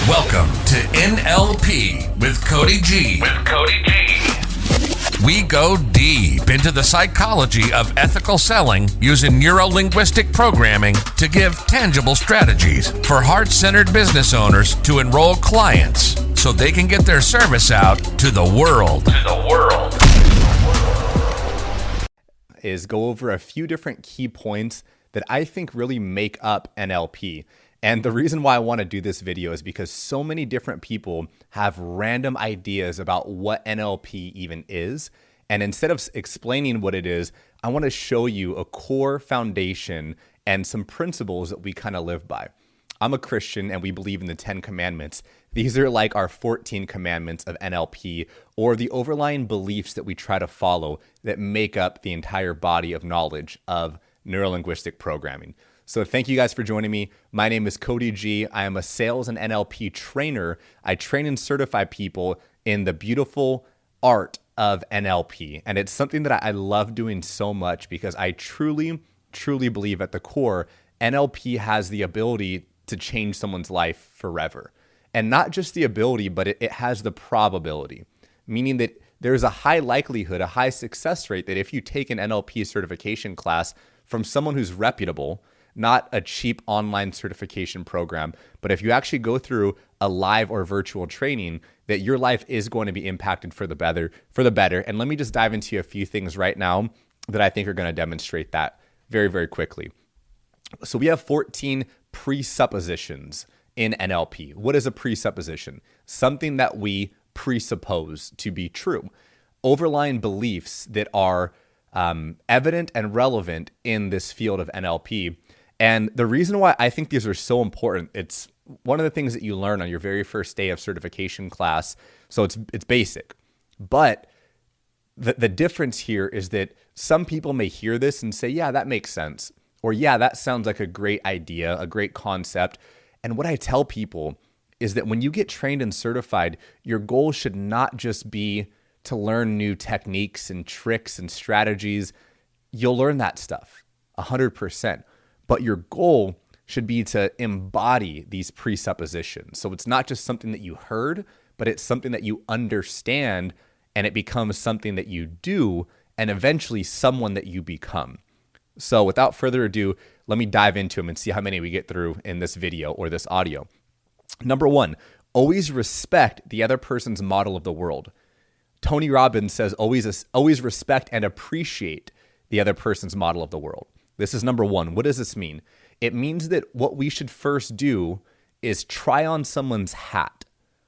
Welcome to NLP with KODY G. We go deep into the psychology of ethical selling using NeuroLinguistic Programming to give tangible strategies for heart-centered business owners to enroll clients so they can get their service out to the world. Is go over a few different key points that I think really make up NLP. And the reason why I want to do this video is because so many different people have random ideas about what NLP even is. And instead of explaining what it is, I want to show you a core foundation and some principles that we kind of live by. I'm a Christian and we believe in the 10 commandments. These are like our 14 commandments of NLP, or the overlying beliefs that we try to follow that make up the entire body of knowledge of neurolinguistic programming. So thank you guys for joining me. My name is KODY G. I am a sales and NLP trainer. I train and certify people in the beautiful art of NLP. And it's something that I love doing so much because I truly believe at the core, NLP has the ability to change someone's life forever. And not just the ability, but it has the probability, meaning that there's a high likelihood, a high success rate that if you take an NLP certification class from someone who's reputable, not a cheap online certification program, but if you actually go through a live or virtual training, that your life is going to be impacted for the better. And let me just dive into a few things right now that I think are going to demonstrate that very quickly. So we have 14 presuppositions in NLP. What is a presupposition? Something that we presuppose to be true. Overlying beliefs that are evident and relevant in this field of NLP. And the reason why I think these are so important, it's one of the things that you learn on your very first day of certification class. So it's basic. But the difference here is that some people may hear this and say, yeah, that makes sense. Or yeah, that sounds like a great idea, a great concept. And what I tell people is that when you get trained and certified, your goal should not just be to learn new techniques and tricks and strategies. You'll learn that stuff 100%. But your goal should be to embody these presuppositions. So it's not just something that you heard, but it's something that you understand, and it becomes something that you do, and eventually someone that you become. So without further ado, let me dive into them and see how many we get through in this video or this audio. Number 1, always respect the other person's model of the world. Tony Robbins says always respect and appreciate the other person's model of the world. This is number 1. What does this mean? It means that what we should first do is try on someone's hat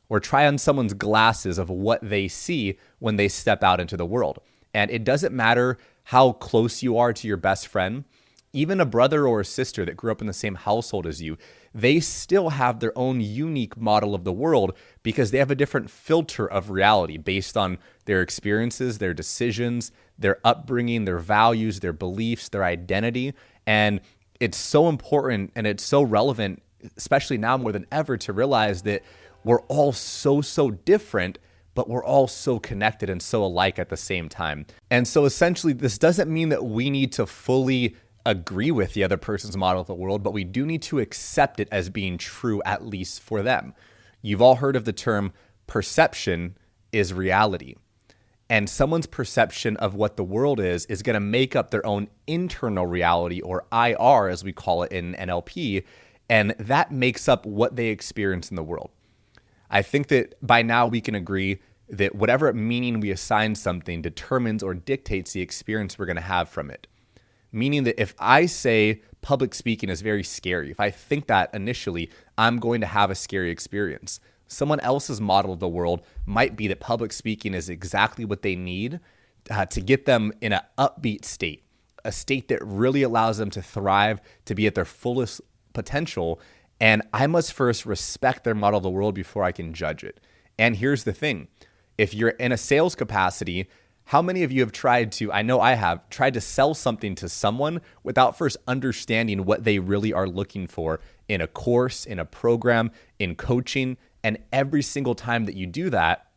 or try on someone's glasses of what they see when they step out into the world. And it doesn't matter how close you are to your best friend, even a brother or a sister that grew up in the same household as you, they still have their own unique model of the world because they have a different filter of reality based on their experiences, their decisions, their upbringing, their values, their beliefs, their identity. And it's so important and it's so relevant, especially now more than ever, to realize that we're all so different, but we're all so connected and so alike at the same time. And so essentially, this doesn't mean that we need to fully agree with the other person's model of the world, but we do need to accept it as being true, at least for them. You've all heard of the term perception is reality. And someone's perception of what the world is going to make up their own internal reality, or IR as we call it in NLP, and that makes up what they experience in the world. I think that by now we can agree that whatever meaning we assign something determines or dictates the experience we're going to have from it. Meaning that if I say public speaking is very scary, if I think that initially, I'm going to have a scary experience. Someone else's model of the world might be that public speaking is exactly what they need to get them in an upbeat state, a state that really allows them to thrive, to be at their fullest potential. And I must first respect their model of the world before I can judge it. And here's the thing. If you're in a sales capacity, how many of you have tried to, I know I have, tried to sell something to someone without first understanding what they really are looking for in a course, in a program, in coaching? And every single time that you do that,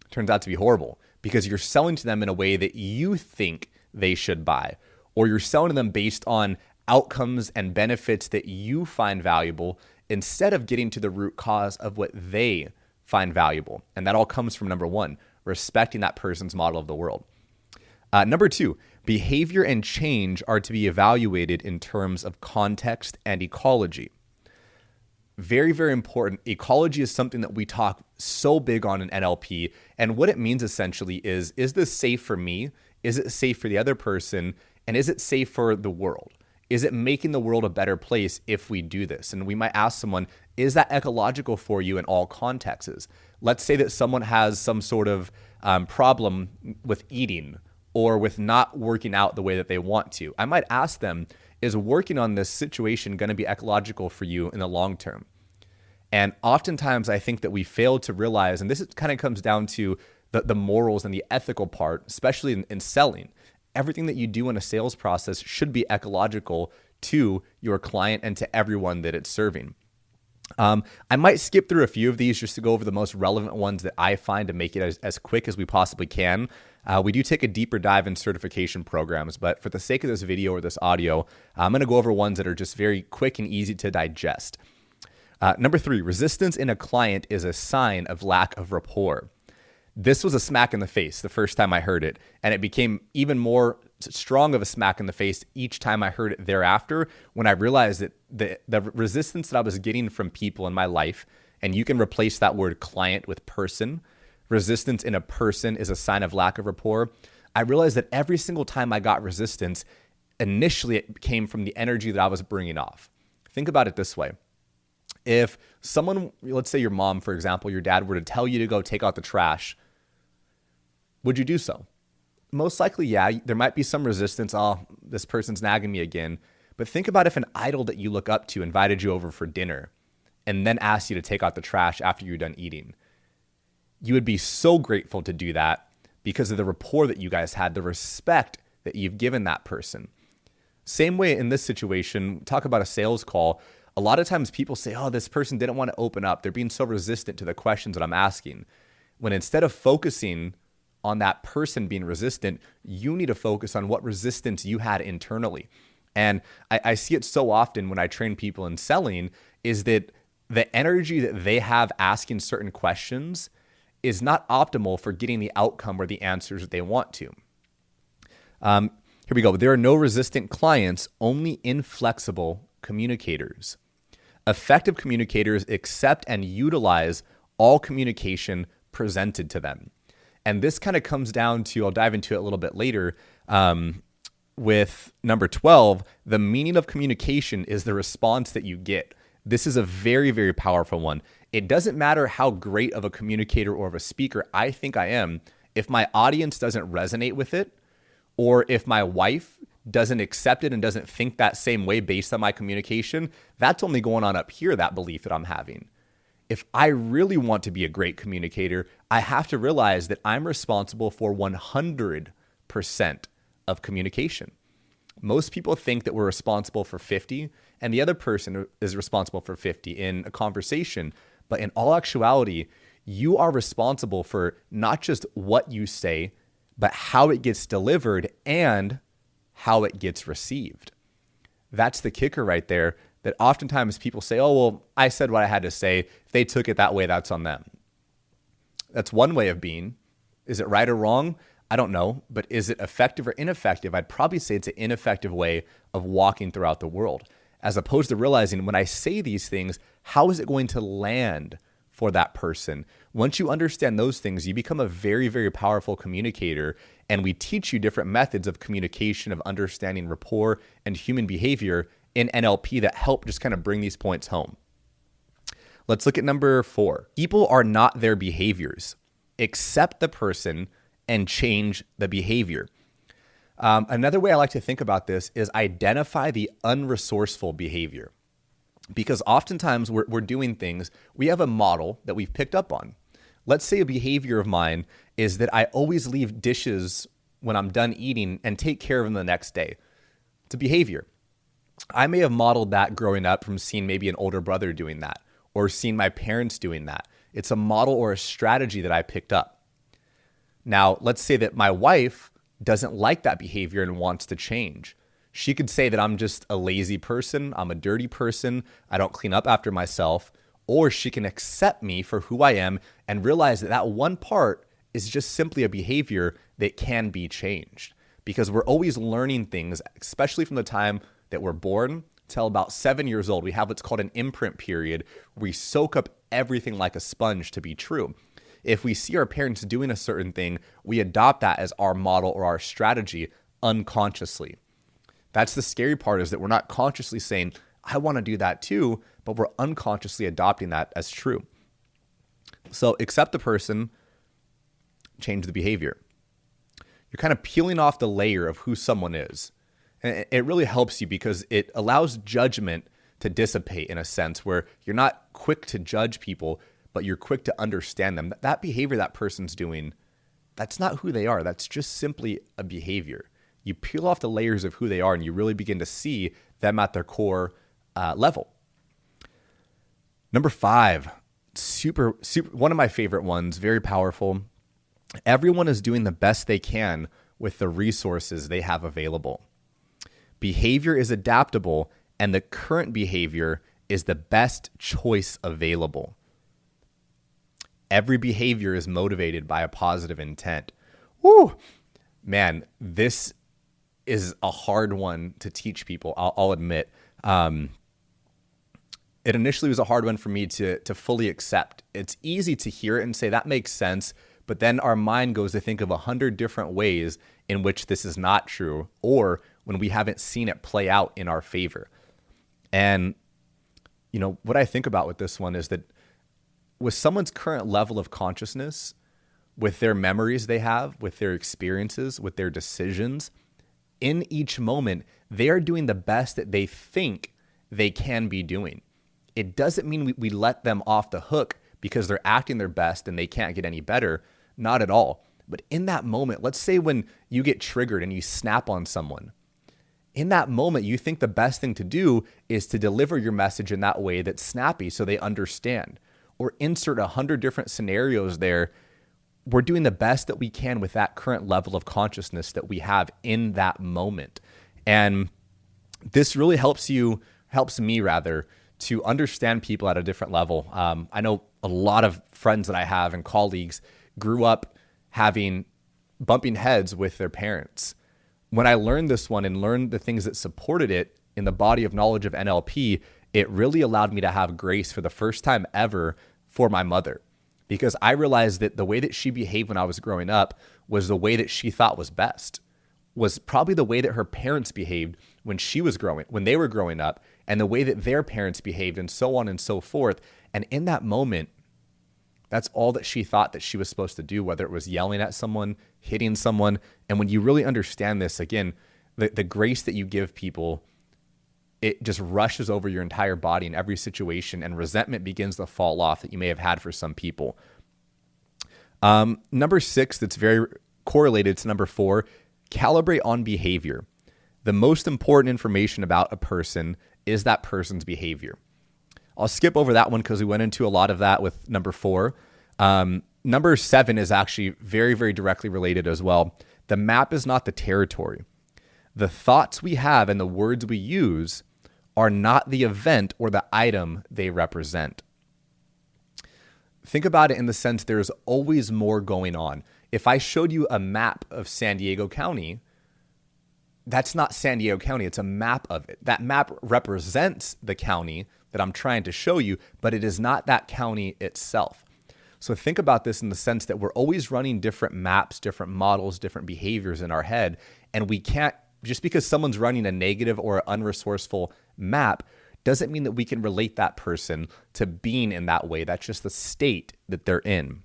it turns out to be horrible because you're selling to them in a way that you think they should buy, or you're selling to them based on outcomes and benefits that you find valuable instead of getting to the root cause of what they find valuable. And that all comes from number one, respecting that person's model of the world. Number two, behavior and change are to be evaluated in terms of context and ecology. Very, very important. Ecology is something that we talk so big on in NLP. And what it means essentially is this safe for me? Is it safe for the other person? And is it safe for the world? Is it making the world a better place if we do this? And we might ask someone, is that ecological for you in all contexts? Let's say that someone has some sort of problem with eating or with not working out the way that they want to. I might ask them, is working on this situation going to be ecological for you in the long term? And oftentimes I think that we fail to realize, and this kind of comes down to the morals and the ethical part, especially in selling. Everything that you do in a sales process should be ecological to your client and to everyone that it's serving. I might skip through a few of these just to go over the most relevant ones that I find to make it as quick as we possibly can. We do take a deeper dive in certification programs, but for the sake of this video or this audio, I'm going to go over ones that are just very quick and easy to digest. Number three, resistance in a client is a sign of lack of rapport. This was a smack in the face the first time I heard it, and it became even more strong of a smack in the face each time I heard it thereafter when I realized that the resistance that I was getting from people in my life, and you can replace that word client with person, resistance in a person is a sign of lack of rapport. I realized that every single time I got resistance, initially it came from the energy that I was bringing off. Think about it this way. If someone, let's say your mom, for example, your dad were to tell you to go take out the trash, would you do so? Most likely, yeah. There might be some resistance. Oh, this person's nagging me again. But think about if an idol that you look up to invited you over for dinner and then asked you to take out the trash after you're done eating. You would be so grateful to do that because of the rapport that you guys had, the respect that you've given that person. Same way in this situation, talk about a sales call. A lot of times people say, oh, this person didn't want to open up. They're being so resistant to the questions that I'm asking. When instead of focusing on that person being resistant, you need to focus on what resistance you had internally. And I see it so often when I train people in selling is that the energy that they have asking certain questions is not optimal for getting the outcome or the answers that they want to. Here we go. There are no resistant clients, only inflexible communicators. Effective communicators accept and utilize all communication presented to them. And this kind of comes down to, I'll dive into it a little bit later, with number 12, the meaning of communication is the response that you get. This is a very, very powerful one. It doesn't matter how great of a communicator or of a speaker I think I am, if my audience doesn't resonate with it, or if my wife doesn't accept it and doesn't think that same way based on my communication, that's only going on up here, that belief that I'm having. If I really want to be a great communicator, I have to realize that I'm responsible for 100% of communication. Most people think that we're responsible for 50 and the other person is responsible for 50 in a conversation. But in all actuality, you are responsible for not just what you say, but how it gets delivered and how it gets received. That's the kicker right there, that oftentimes people say, oh, well, I said what I had to say. If they took it that way, that's on them. That's one way of being. Is it right or wrong? I don't know. But is it effective or ineffective? I'd probably say it's an ineffective way of walking throughout the world, as opposed to realizing when I say these things, how is it going to land for that person? Once you understand those things, you become a very, very powerful communicator. And we teach you different methods of communication, of understanding rapport and human behavior in NLP that help just kind of bring these points home. Let's look at number 4. People are not their behaviors. Accept the person and change the behavior. Another way I like to think about this is identify the unresourceful behavior. Because oftentimes we're doing things, we have a model that we've picked up on. Let's say a behavior of mine is that I always leave dishes when I'm done eating and take care of them the next day. It's a behavior. I may have modeled that growing up from seeing maybe an older brother doing that or seeing my parents doing that. It's a model or a strategy that I picked up. Now, let's say that my wife doesn't like that behavior and wants to change. She could say that I'm just a lazy person, I'm a dirty person, I don't clean up after myself, or she can accept me for who I am and realize that that one part is just simply a behavior that can be changed. Because we're always learning things, especially from the time that we're born till about 7 years old. We have what's called an imprint period, where we soak up everything like a sponge to be true. If we see our parents doing a certain thing, we adopt that as our model or our strategy unconsciously. That's the scary part, is that we're not consciously saying, I want to do that too, but we're unconsciously adopting that as true. So accept the person, change the behavior. You're kind of peeling off the layer of who someone is. And it really helps you because it allows judgment to dissipate in a sense where you're not quick to judge people, but you're quick to understand them. That behavior that person's doing, that's not who they are. That's just simply a behavior. You peel off the layers of who they are and you really begin to see them at their core level. Number 5, super, one of my favorite ones, very powerful. Everyone is doing the best they can with the resources they have available. Behavior is adaptable, and the current behavior is the best choice available. Every behavior is motivated by a positive intent. Woo! Man, this is a hard one to teach people, I'll admit. It initially was a hard one for me to fully accept. It's easy to hear it and say, that makes sense, but then our mind goes to think of 100 different ways in which this is not true, or when we haven't seen it play out in our favor. And, what I think about with this one is that with someone's current level of consciousness, with their memories they have, with their experiences, with their decisions, in each moment, they are doing the best that they think they can be doing. It doesn't mean we let them off the hook because they're acting their best and they can't get any better. Not at all. But in that moment, let's say when you get triggered and you snap on someone, in that moment, you think the best thing to do is to deliver your message in that way that's snappy so they understand. Or insert 100 different scenarios there. We're doing the best that we can with that current level of consciousness that we have in that moment. And this really helps me to understand people at a different level. I know a lot of friends that I have and colleagues grew up bumping heads with their parents. When I learned this one and learned the things that supported it in the body of knowledge of NLP, it really allowed me to have grace for the first time ever for my mother, because I realized that the way that she behaved when I was growing up was the way that she thought was best, was probably the way that her parents behaved when they were growing up, and the way that their parents behaved, and so on and so forth. And in that moment, that's all that she thought that she was supposed to do, whether it was yelling at someone, hitting someone. And when you really understand this, again, the grace that you give people, it just rushes over your entire body in every situation, and resentment begins to fall off that you may have had for some people. Number 6, that's very correlated to number 4, calibrate on behavior. The most important information about a person is that person's behavior. I'll skip over that one because we went into a lot of that with number 4. Number 7 is actually very, very directly related as well. The map is not the territory. The thoughts we have and the words we use are not the event or the item they represent. Think about it in the sense there's always more going on. If I showed you a map of San Diego County, that's not San Diego County, it's a map of it. That map represents the county that I'm trying to show you, but it is not that county itself. So think about this in the sense that we're always running different maps, different models, different behaviors in our head, and we can't, just because someone's running a negative or unresourceful map, doesn't mean that we can relate that person to being in that way. That's just the state that they're in.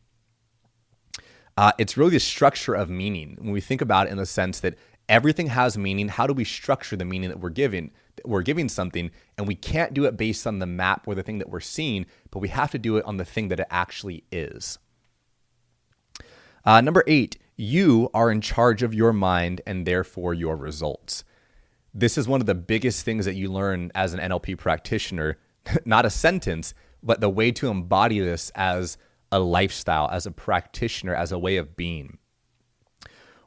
It's really the structure of meaning. When we think about it in the sense that everything has meaning, how do we structure the meaning that we're giving? We're giving something, and we can't do it based on the map or the thing that we're seeing, but we have to do it on the thing that it actually is. Number 8, you are in charge of your mind and therefore your results. This is one of the biggest things that you learn as an NLP practitioner, not a sentence, but the way to embody this as a lifestyle, as a practitioner, as a way of being.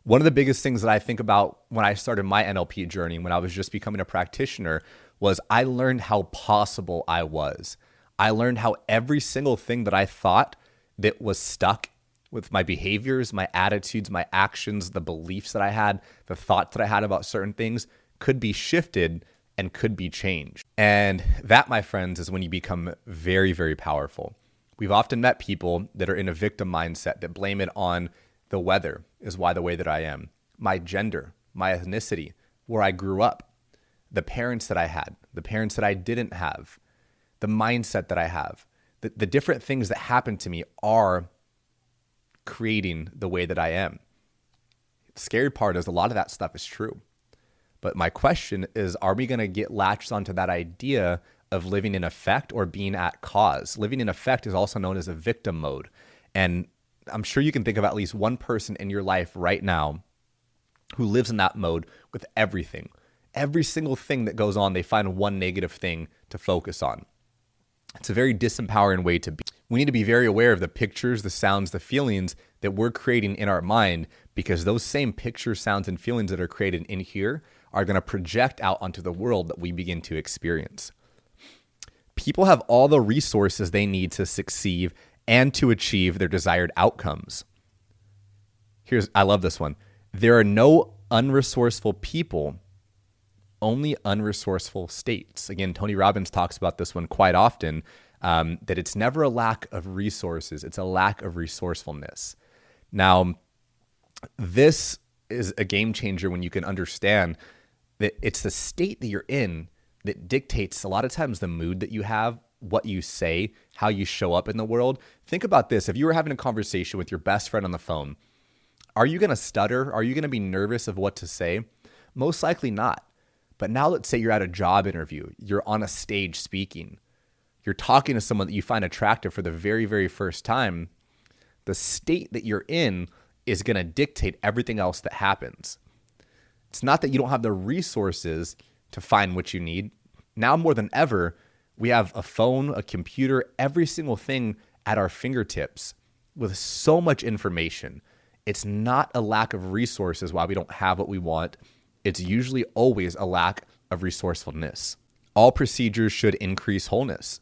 One of the biggest things that I think about when I started my NLP journey, when I was just becoming a practitioner, was I learned how possible I was. I learned how every single thing that I thought that was stuck with my behaviors, my attitudes, my actions, the beliefs that I had, the thoughts that I had about certain things could be shifted and could be changed. And that, my friends, is when you become very, very powerful. We've often met people that are in a victim mindset that blame it on the weather is why the way that I am, my gender, my ethnicity, where I grew up, the parents that I had, the parents that I didn't have, the mindset that I have, the different things that happened to me are creating the way that I am. The scary part is a lot of that stuff is true. But my question is, are we going to get latched onto that idea of living in effect or being at cause? Living in effect is also known as a victim mode. And I'm sure you can think of at least one person in your life right now who lives in that mode with everything. Every single thing that goes on, they find one negative thing to focus on. It's a very disempowering way to be. We need to be very aware of the pictures, the sounds, the feelings that we're creating in our mind, because those same pictures, sounds, and feelings that are created in here are going to project out onto the world that we begin to experience. People have all the resources they need to succeed and to achieve their desired outcomes. I love this one. There are no unresourceful people, only unresourceful states. Again, Tony Robbins talks about this one quite often, that it's never a lack of resources, it's a lack of resourcefulness. Now, this is a game changer when you can understand that it's the state that you're in that dictates a lot of times the mood that you have, what you say, how you show up in the world. Think about this. If you were having a conversation with your best friend on the phone, are you going to stutter? Are you going to be nervous of what to say? Most likely not. But now let's say you're at a job interview. You're on a stage speaking. You're talking to someone that you find attractive for the very, very first time. The state that you're in is going to dictate everything else that happens. It's not that you don't have the resources to find what you need. Now more than ever, we have a phone, a computer, every single thing at our fingertips with so much information. It's not a lack of resources why we don't have what we want. It's usually always a lack of resourcefulness. All procedures should increase wholeness.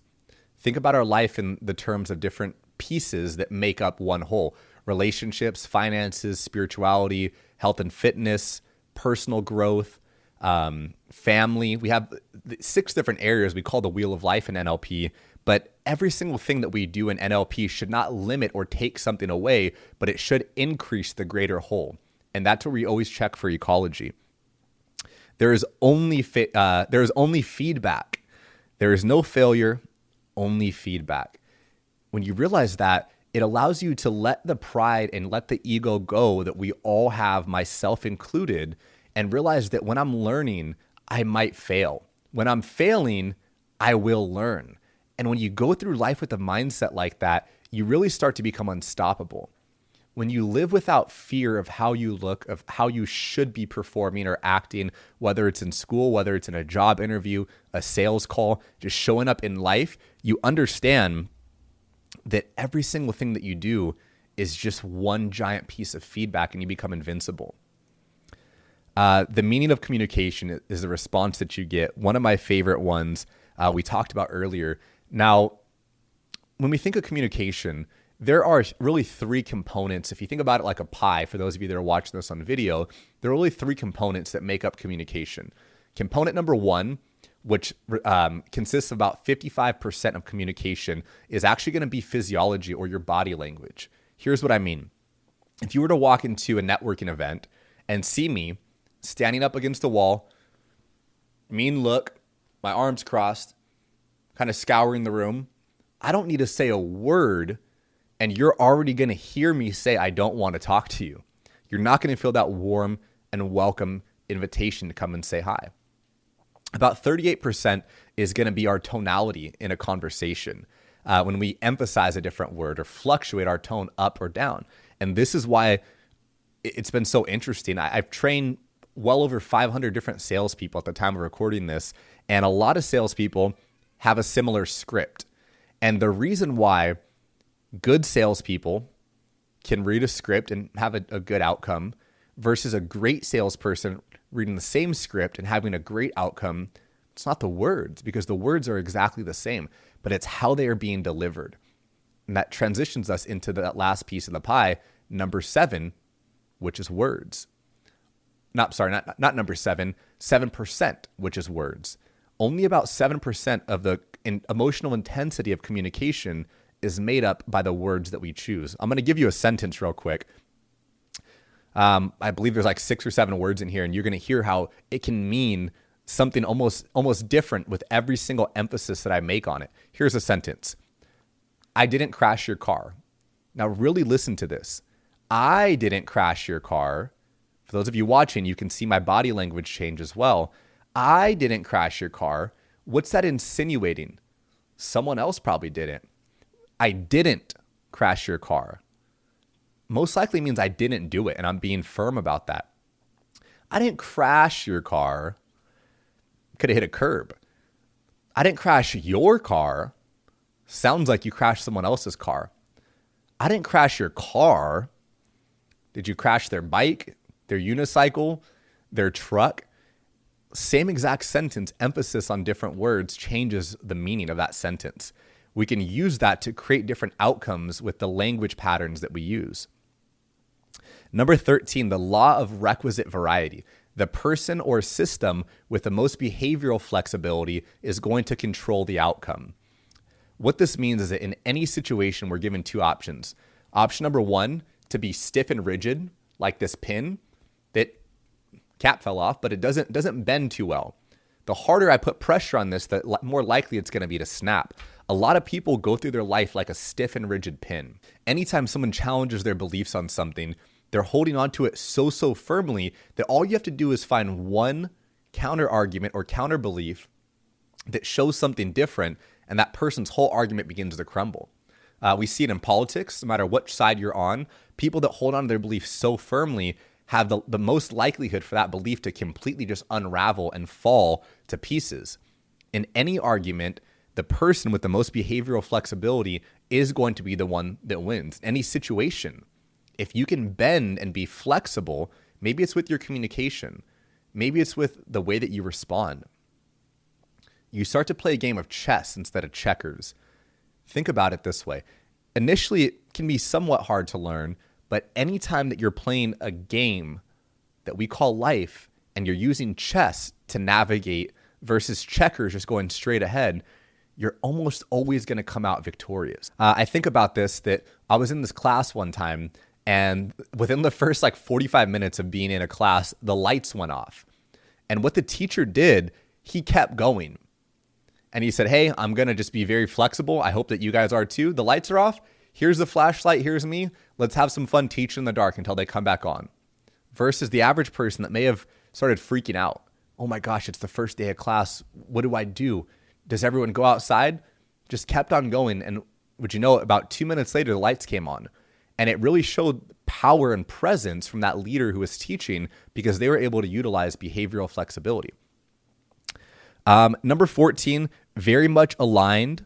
Think about our life in the terms of different pieces that make up one whole. Relationships, finances, spirituality, health and fitness, personal growth, family. We have 6 different areas we call the wheel of life in NLP, but every single thing that we do in NLP should not limit or take something away, but it should increase the greater whole. And that's where we always check for ecology. There is only feedback. There is no failure, only feedback. When you realize that, it allows you to let the pride and let the ego go that we all have, myself included, and realize that when I'm learning, I might fail. When I'm failing, I will learn. And when you go through life with a mindset like that, you really start to become unstoppable. When you live without fear of how you look, of how you should be performing or acting, whether it's in school, whether it's in a job interview, a sales call, just showing up in life, you understand that every single thing that you do is just one giant piece of feedback and you become invincible. The meaning of communication is the response that you get. One of my favorite ones we talked about earlier. Now, when we think of communication, there are really 3 components. If you think about it like a pie, for those of you that are watching this on video, there are really 3 components that make up communication. Component number 1, which consists of about 55% of communication, is actually going to be physiology or your body language. Here's what I mean. If you were to walk into a networking event and see me standing up against the wall, mean look, my arms crossed, kind of scouring the room, I don't need to say a word, and you're already going to hear me say, I don't want to talk to you. You're not going to feel that warm and welcome invitation to come and say hi. About 38% is going to be our tonality in a conversation. When we emphasize a different word or fluctuate our tone up or down. And this is why it's been so interesting. I've trained well over 500 different salespeople at the time of recording this, and a lot of salespeople have a similar script. And the reason why good salespeople can read a script and have a good outcome versus a great salesperson reading the same script and having a great outcome. It's not the words, because the words are exactly the same, but it's how they are being delivered. And that transitions us into that last piece of the pie, number 7, which is words. Not number 7, 7%, which is words. Only about 7% of the emotional intensity of communication is made up by the words that we choose. I'm going to give you a sentence real quick. I believe there's like 6 or 7 words in here, and you're going to hear how it can mean something almost different with every single emphasis that I make on it. Here's a sentence. I didn't crash your car. Now really listen to this. I didn't crash your car. For those of you watching, you can see my body language change as well. I didn't crash your car. What's that insinuating? Someone else probably didn't. I didn't crash your car. Most likely means I didn't do it, and I'm being firm about that. I didn't crash your car. Could have hit a curb. I didn't crash your car. Sounds like you crashed someone else's car. I didn't crash your car. Did you crash their bike, their unicycle, their truck? Same exact sentence, emphasis on different words changes the meaning of that sentence. We can use that to create different outcomes with the language patterns that we use. Number 13, the law of requisite variety. The person or system with the most behavioral flexibility is going to control the outcome. What this means is that in any situation, we're given 2 options. Option number 1, to be stiff and rigid, like this pin that cap fell off, but it doesn't bend too well. The harder I put pressure on this, the more likely it's going to be to snap. A lot of people go through their life like a stiff and rigid pin. Anytime someone challenges their beliefs on something, they're holding on to it so firmly that all you have to do is find one counter argument or counter belief that shows something different, and that person's whole argument begins to crumble. We see it in politics, no matter which side you're on. People that hold on to their beliefs so firmly have the most likelihood for that belief to completely just unravel and fall to pieces. In any argument, the person with the most behavioral flexibility is going to be the one that wins. Any situation, if you can bend and be flexible, maybe it's with your communication, maybe it's with the way that you respond. You start to play a game of chess instead of checkers. Think about it this way. Initially, it can be somewhat hard to learn, but anytime that you're playing a game that we call life and you're using chess to navigate versus checkers just going straight ahead, you're almost always going to come out victorious. I think about this, that I was in this class one time, and within the first 45 minutes of being in a class, the lights went off. And what the teacher did, he kept going. And he said, hey, I'm going to just be very flexible. I hope that you guys are too. The lights are off. Here's the flashlight. Here's me. Let's have some fun teaching in the dark until they come back on. Versus the average person that may have started freaking out. Oh my gosh, it's the first day of class. What do I do? Does everyone go outside? Just kept on going. And would you know, about 2 minutes later, the lights came on. And it really showed power and presence from that leader who was teaching, because they were able to utilize behavioral flexibility. Number 14, very much aligned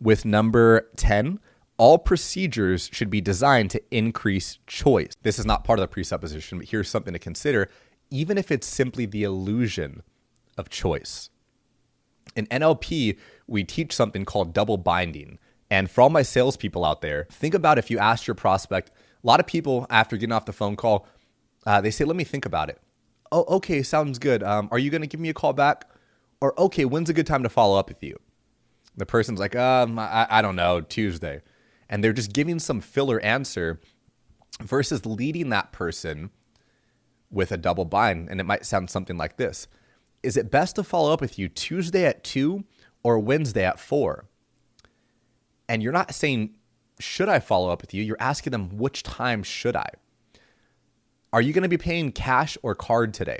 with number 10. All procedures should be designed to increase choice. This is not part of the presupposition, but here's something to consider, even if it's simply the illusion of choice. In NLP, we teach something called double binding. And for all my salespeople out there, think about if you asked your prospect. A lot of people, after getting off the phone call, they say, let me think about it. Oh, okay, sounds good. Are you going to give me a call back? Or, okay, when's a good time to follow up with you? The person's like, I don't know, Tuesday. And they're just giving some filler answer versus leading that person with a double bind. And it might sound something like this. Is it best to follow up with you Tuesday at 2 or Wednesday at 4? And you're not saying, should I follow up with you? You're asking them, which time should I? Are you going to be paying cash or card today?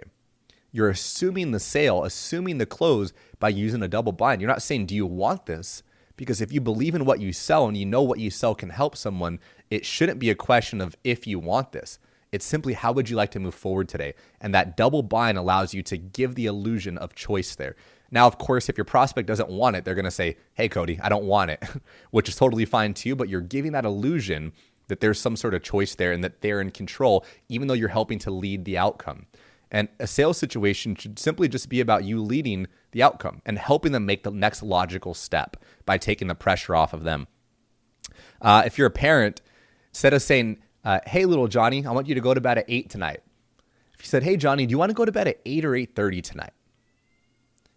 You're assuming the sale, assuming the close by using a double bind. You're not saying, do you want this? Because if you believe in what you sell and you know what you sell can help someone, it shouldn't be a question of if you want this. It's simply, how would you like to move forward today? And that double bind allows you to give the illusion of choice there. Now, of course, if your prospect doesn't want it, they're going to say, hey, Cody, I don't want it, which is totally fine too, but you're giving that illusion that there's some sort of choice there and that they're in control, even though you're helping to lead the outcome. And a sales situation should simply just be about you leading the outcome and helping them make the next logical step by taking the pressure off of them. If you're a parent, instead of saying, hey, little Johnny, I want you to go to bed at 8 tonight. If you said, hey, Johnny, do you want to go to bed at 8 or 8:30 tonight?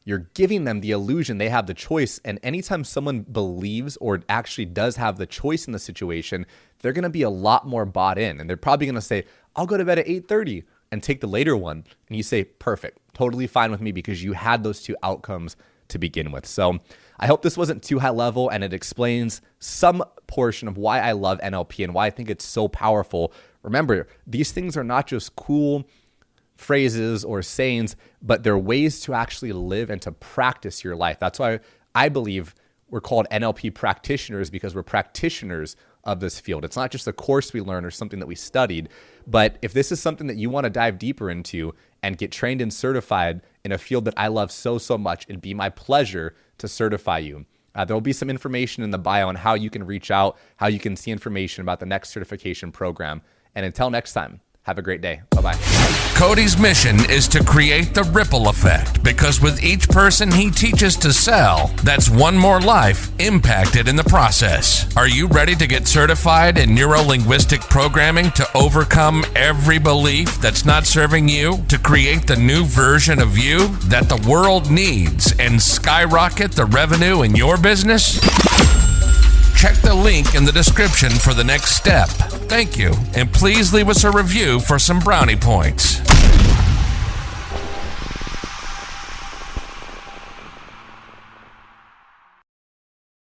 You're giving them the illusion they have the choice. And anytime someone believes or actually does have the choice in the situation, they're going to be a lot more bought in. And they're probably going to say, I'll go to bed at 8:30 and take the later one. And you say, perfect, totally fine with me because you had those two outcomes to begin with. So I hope this wasn't too high level and it explains some portion of why I love NLP and why I think it's so powerful. Remember, these things are not just cool phrases or sayings, but they're ways to actually live and to practice your life. That's why I believe we're called NLP practitioners, because we're practitioners of this field. It's not just a course we learn or something that we studied, but if this is something that you want to dive deeper into and get trained and certified in a field that I love so much, it'd be my pleasure to certify you. There will be some information in the bio on how you can reach out, how you can see information about the next certification program. And until next time, have a great day. Bye-bye. KODY's mission is to create the ripple effect, because with each person he teaches to sell, that's one more life impacted in the process. Are you ready to get certified in NeuroLinguistic Programming to overcome every belief that's not serving you, to create the new version of you that the world needs, and skyrocket the revenue in your business? Check the link in the description for the next step. Thank you, and please leave us a review for some brownie points.